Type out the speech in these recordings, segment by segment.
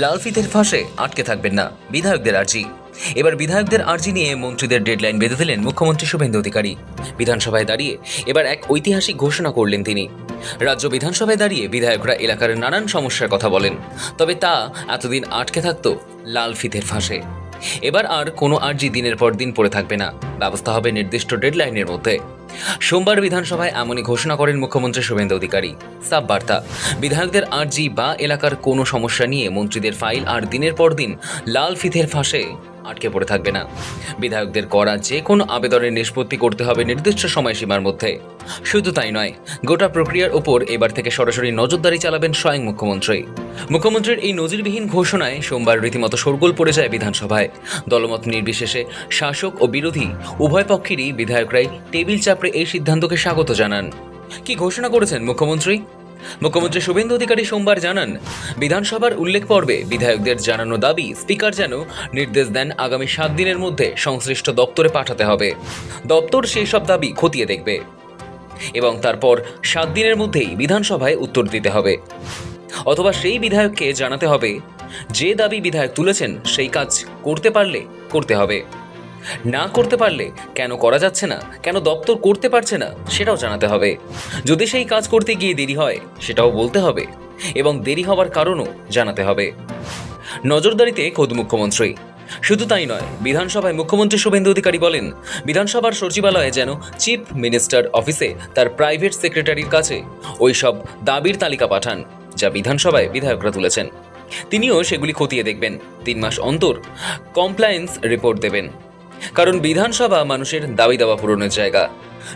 লাল ফিতের ফাঁসে আটকে থাকবেন না, বিধায়কদের আর্জি। এবার বিধায়কদের আর্জি নিয়ে মন্ত্রীদের ডেডলাইন বেঁধে দিলেন মুখ্যমন্ত্রী শুভেন্দু অধিকারী। বিধানসভায় দাঁড়িয়ে এবার এক ঐতিহাসিক ঘোষণা করলেন তিনি। রাজ্য বিধানসভায় দাঁড়িয়ে বিধায়করা এলাকার নানান সমস্যার কথা বলেন, তবে তা এতদিন আটকে থাকত লাল ফিতের ফাঁসে। এবার আর কোনো আর্জি দিনের পর দিন পড়ে থাকবে না, ব্যবস্থা হবে নির্দিষ্ট ডেডলাইনের মধ্যে। সোমবার বিধানসভায় এমনই ঘোষণা করেন মুখ্যমন্ত্রী শুভেন্দু অধিকারী। সাব বার্তা, বিধায়কদের আর্জি বা এলাকার কোনো সমস্যা নিয়ে মন্ত্রীদের ফাইল আর দিনের পর দিন লাল ফিতের ফাঁসে আটকে পড়ে থাকবে না। বিধায়কদের করা যে কোনো আবেদনের নিষ্পত্তি করতে হবে নির্দিষ্ট সময়সীমার মধ্যে। শুধু তাই নয়, গোটা প্রক্রিয়ার ওপর এবার থেকে সরাসরি নজরদারি চালাবেন স্বয়ং মুখ্যমন্ত্রী। মুখ্যমন্ত্রীর এই নজিরবিহীন ঘোষণায় সোমবার রীতিমতো শোরগোল পড়ে যায় বিধানসভায়। দলমত নির্বিশেষে শাসক ও বিরোধী উভয় পক্ষেরই বিধায়করাই টেবিল চাপড়ে এই সিদ্ধান্তকে স্বাগত জানান। কি ঘোষণা করেছেন মুখ্যমন্ত্রী? মুখ্যমন্ত্রী শুভেন্দু অধিকারী সোমবার জানান, বিধানসভার উল্লেখ পর্বে বিধায়কদের জানানো দাবি স্পিকার যেন নির্দেশ দেন আগামী 7 দিনের মধ্যে সংশ্লিষ্ট দপ্তরে পাঠাতে হবে। দপ্তর সেই সব দাবি খতিয়ে দেখবে এবং তারপর 7 দিনের মধ্যেই বিধানসভায় উত্তর দিতে হবে, অথবা সেই বিধায়ককে জানাতে হবে যে দাবি বিধায়ক তুলেছেন সেই কাজ করতে পারলে করতে হবে, না করতে পারলে কেন করা যাচ্ছে না, কেন দপ্তর করতে পারছে না সেটাও জানাতে হবে। যদি সেই কাজ করতে গিয়ে দেরি হয় সেটাও বলতে হবে এবং দেরি হওয়ার কারণও জানাতে হবে। নজরদারিতে খোদ মুখ্যমন্ত্রী। শুধু তাই নয়, বিধানসভায় মুখ্যমন্ত্রী শুভেন্দু অধিকারী বলেন, বিধানসভার সচিবালয়ে যেন চিফ মিনিস্টার অফিসে তার প্রাইভেট সেক্রেটারির কাছে ওই সব দাবির তালিকা পাঠান যা বিধানসভায় বিধায়করা তুলেছেন। তিনিও সেগুলি খতিয়ে দেখবেন, 3 মাস অন্তর কমপ্লায়েন্স রিপোর্ট দেবেন। কারণ বিধানসভা মানুষের দাবি দাওয়া পূরণের জায়গা।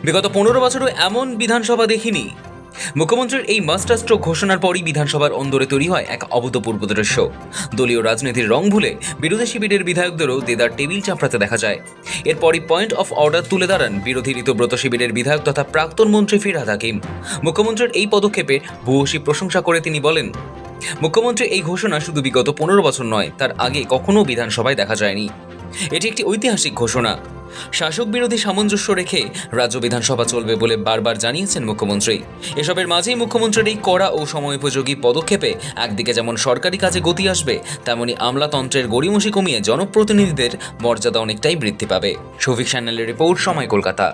বিগত 15 বছরও এমন বিধানসভা দেখিনি। মুখ্যমন্ত্রীর এই মাস্টার স্ট্রোক ঘোষণার পরই বিধানসভার অন্দরে তৈরি হয় এক অভূতপূর্ব দৃশ্য। দলীয় রাজনীতির রং ভুলে বিরোধী শিবিরের বিধায়কদেরও দেদার টেবিল চাপড়াতে দেখা যায়। এরপরই পয়েন্ট অফ অর্ডার তুলে দাঁড়ান বিরোধী ঋতব্রত শিবিরের বিধায়ক তথা প্রাক্তন মন্ত্রী ফিরহাদ হাকিম। মুখ্যমন্ত্রীর এই পদক্ষেপে ভূয়সী প্রশংসা করে তিনি বলেন, মুখ্যমন্ত্রীর এই ঘোষণা শুধু বিগত 15 বছর নয়, তার আগে কখনো বিধানসভায় দেখা যায়নি। এটি একটি ঐতিহাসিক ঘোষণা। শাসক বিরোধী সামঞ্জস্য রেখে রাজ্য বিধানসভা চলবে বলে বারবার জানিয়েছেন মুখ্যমন্ত্রী। এসবের মাঝেই মুখ্যমন্ত্রীর এই কড়া ও সময়োপযোগী পদক্ষেপে একদিকে যেমন সরকারি কাজে গতি আসবে, তেমনি আমলাতন্ত্রের গড়িমসি কমিয়ে জনপ্রতিনিধিদের মর্যাদা অনেকটাই বৃদ্ধি পাবে। শফিক সান্যালের রিপোর্ট, সময়, কলকাতা।